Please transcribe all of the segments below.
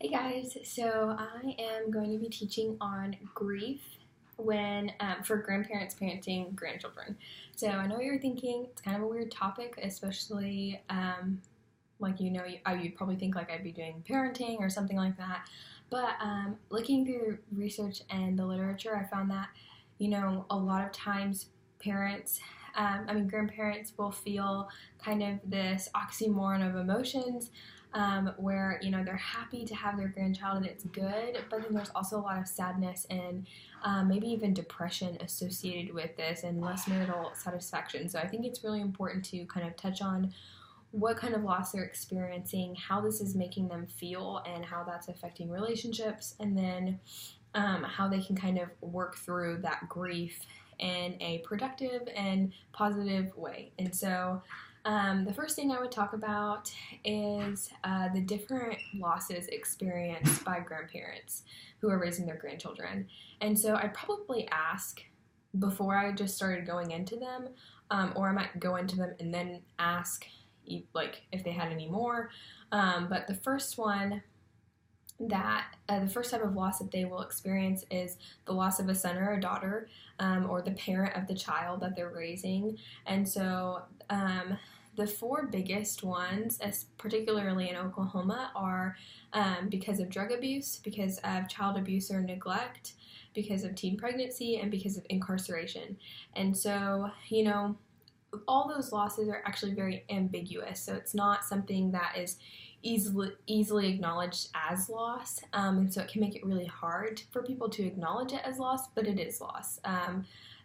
Hey guys, so I am going to be teaching on grief when for grandparents parenting grandchildren. So I know you're thinking it's kind of a weird topic, especially you'd probably think like I'd be doing parenting or something like that. But looking through the research and the literature, I found that a lot of times parents, grandparents will feel kind of this oxymoron of emotions where they're happy to have their grandchild and it's good, but then there's also a lot of sadness and maybe even depression associated with this and less marital satisfaction. So I think it's really important to kind of touch on what kind of loss they're experiencing, how this is making them feel, and how that's affecting relationships, and then how they can kind of work through that grief in a productive and positive way. And so the first thing I would talk about is the different losses experienced by grandparents who are raising their grandchildren. And so I'd probably ask before I just started going into them, or I might go into them and then ask like if they had any more. But the first type of loss that they will experience is the loss of a son or a daughter, or the parent of the child that they're raising. And so the four biggest ones, particularly in Oklahoma, are because of drug abuse, because of child abuse or neglect, because of teen pregnancy, and because of incarceration. And so, all those losses are actually very ambiguous. So it's not something that is easily acknowledged as loss, and so it can make it really hard for people to acknowledge it as loss, but it is loss.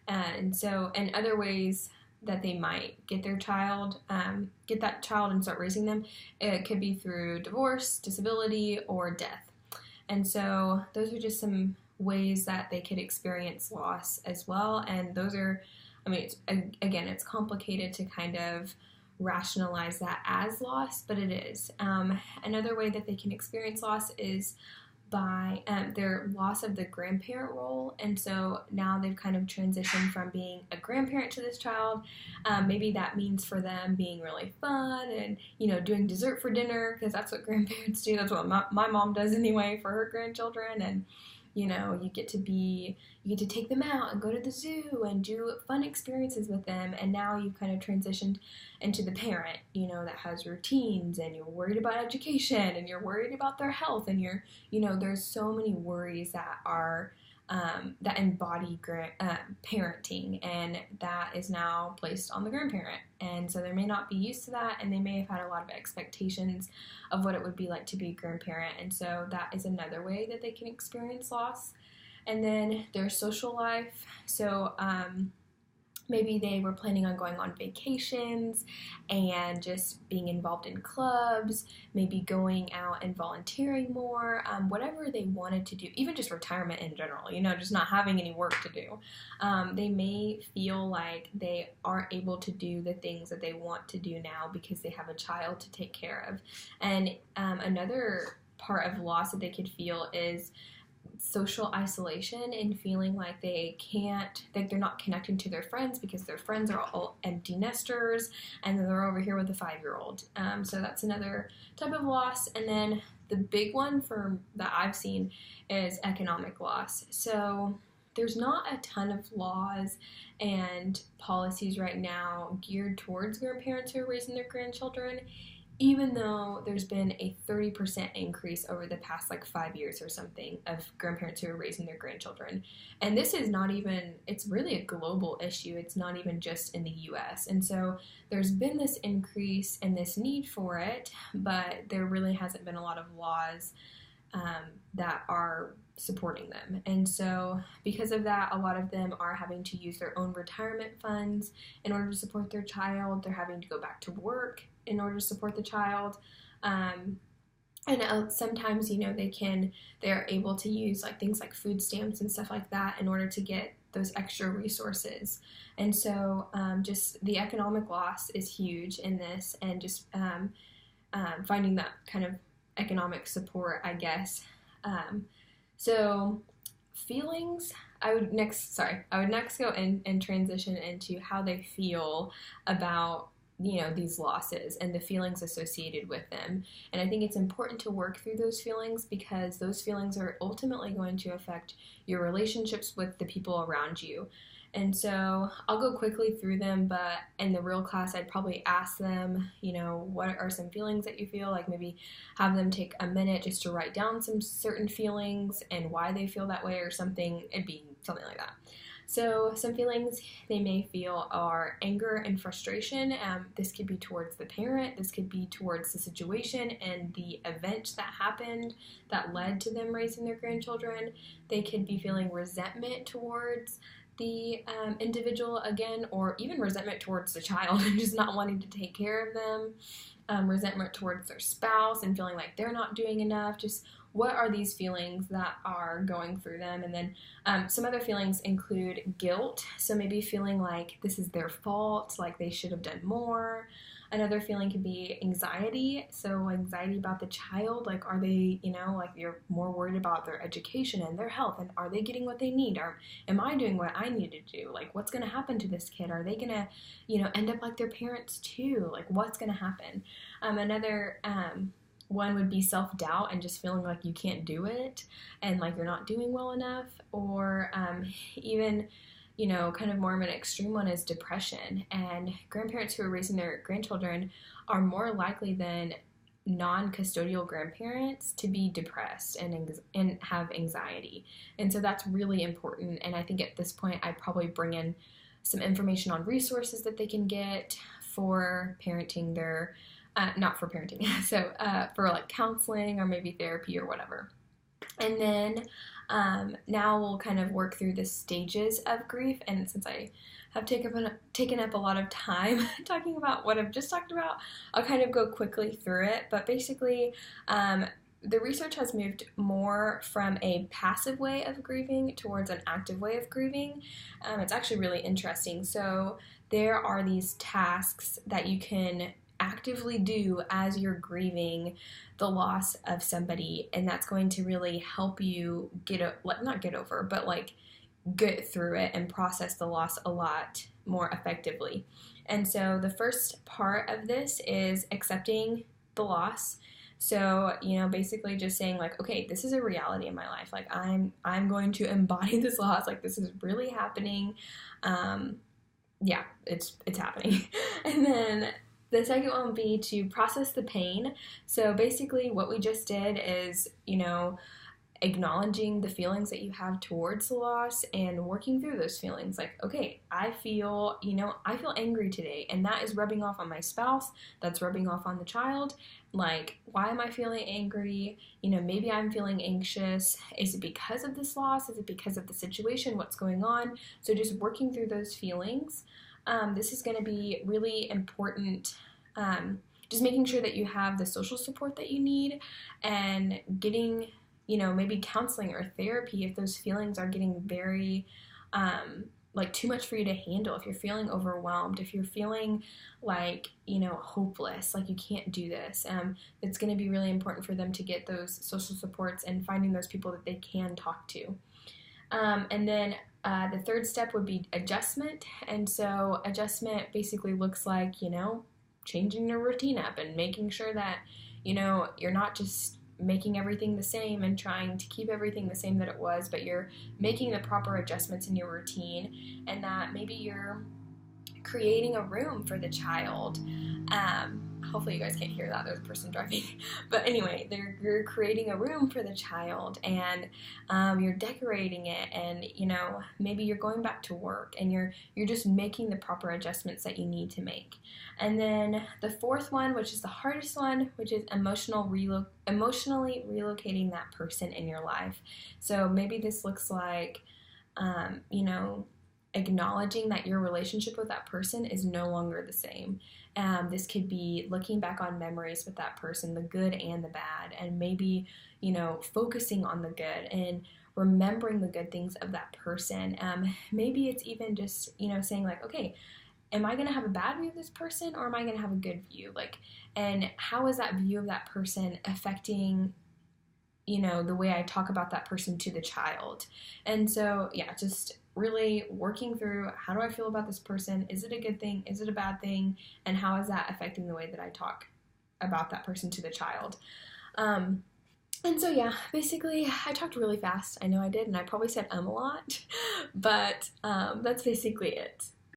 And other ways that they might get that child and start raising them, it could be through divorce, disability, or death. And so those are just some ways that they could experience loss as well. And those are, it's complicated to kind of rationalize that as loss, but it is. Another way that they can experience loss is by their loss of the grandparent role. And so now they've kind of transitioned from being a grandparent to this child. Maybe that means for them being really fun and, doing dessert for dinner, because that's what grandparents do. That's what my mom does anyway for her grandchildren. And you get to take them out and go to the zoo and do fun experiences with them. And now you've kind of transitioned into the parent, that has routines, and you're worried about education, and you're worried about their health, and there's so many worries that are that embody parenting, and that is now placed on the grandparent. And so they may not be used to that, and they may have had a lot of expectations of what it would be like to be a grandparent. And so that is another way that they can experience loss. And then their social life. So maybe they were planning on going on vacations and just being involved in clubs, maybe going out and volunteering more, whatever they wanted to do, even just retirement in general, just not having any work to do. They may feel like they aren't able to do the things that they want to do now because they have a child to take care of. And another part of loss that they could feel is social isolation and feeling like they're not connecting to their friends because their friends are all empty nesters and they're over here with a 5-year-old. So that's another type of loss. And then the big one that I've seen is economic loss. So there's not a ton of laws and policies right now geared towards grandparents who are raising their grandchildren, even though there's been a 30% increase over the past 5 years or something of grandparents who are raising their grandchildren. And this is it's really a global issue. It's not even just in the US. And so there's been this increase and this need for it, but there really hasn't been a lot of laws that are supporting them. And so because of that, a lot of them are having to use their own retirement funds in order to support their child. They're having to go back to work in order to support the child. And sometimes, they're able to use things like food stamps and stuff like that in order to get those extra resources. And so just the economic loss is huge in this, and just finding that kind of economic support, I guess. So feelings, I would next go and transition into how they feel about these losses and the feelings associated with them. And I think it's important to work through those feelings, because those feelings are ultimately going to affect your relationships with the people around you. And so I'll go quickly through them, but in the real class, I'd probably ask them, what are some feelings that you feel? Like maybe have them take a minute just to write down some certain feelings and why they feel that way, or something. It'd be something like that. So some feelings they may feel are anger and frustration. This could be towards the parent. This could be towards the situation and the event that happened that led to them raising their grandchildren. They could be feeling resentment towards the individual again, or even resentment towards the child and just not wanting to take care of them. Resentment towards their spouse and feeling like they're not doing enough. Just what are these feelings that are going through them? And then some other feelings include guilt. So maybe feeling like this is their fault, like they should have done more. Another feeling could be anxiety. So anxiety about the child, like are they, like you're more worried about their education and their health, and are they getting what they need? Or am I doing what I need to do? Like what's going to happen to this kid? Are they going to, end up like their parents too? Like what's going to happen? Another one would be self-doubt and just feeling like you can't do it and like you're not doing well enough. Or even kind of more of an extreme one is depression. And grandparents who are raising their grandchildren are more likely than non-custodial grandparents to be depressed and have anxiety. And so that's really important. And I think at this point, I'd probably bring in some information on resources that they can get for parenting their, not for parenting, so for like counseling or maybe therapy or whatever. And then now we'll kind of work through the stages of grief. And since I have taken up a lot of time talking about what I've just talked about, I'll kind of go quickly through it. But basically, the research has moved more from a passive way of grieving towards an active way of grieving. It's actually really interesting. So there are these tasks that you can actively do as you're grieving the loss of somebody, and that's going to really help you not get over, but like get through it and process the loss a lot more effectively. And so the first part of this is accepting the loss. So, basically just saying like, okay, this is a reality in my life. Like I'm going to embody this loss. Like this is really happening. Yeah, it's happening. And then the second one would be to process the pain. So basically what we just did is, acknowledging the feelings that you have towards the loss and working through those feelings. Like, okay, I feel angry today, and that is rubbing off on my spouse. That's rubbing off on the child. Like, why am I feeling angry? Maybe I'm feeling anxious. Is it because of this loss? Is it because of the situation? What's going on? So just working through those feelings. This is going to be really important, just making sure that you have the social support that you need, and getting, maybe counseling or therapy if those feelings are getting very, like too much for you to handle. If you're feeling overwhelmed, if you're feeling like, hopeless, like you can't do this, it's going to be really important for them to get those social supports and finding those people that they can talk to. And then the third step would be adjustment. And so adjustment basically looks like, changing your routine up and making sure that, you're not just making everything the same and trying to keep everything the same that it was, but you're making the proper adjustments in your routine, and that maybe you're creating a room for the child. Hopefully you guys can't hear that, there's a person driving. But anyway, you're creating a room for the child, and you're decorating it, and maybe you're going back to work, and you're just making the proper adjustments that you need to make. And then the fourth one, which is the hardest one, which is emotionally relocating that person in your life. So maybe this looks like acknowledging that your relationship with that person is no longer the same. This could be looking back on memories with that person, the good and the bad, and maybe, focusing on the good and remembering the good things of that person. Maybe it's even just, saying like, okay, am I going to have a bad view of this person, or am I going to have a good view? Like, and how is that view of that person affecting, the way I talk about that person to the child? And so, yeah, just really working through, how do I feel about this person? Is it a good thing? Is it a bad thing? And how is that affecting the way that I talk about that person to the child? And so, yeah, basically, I talked really fast. I know I did, and I probably said a lot, but that's basically it.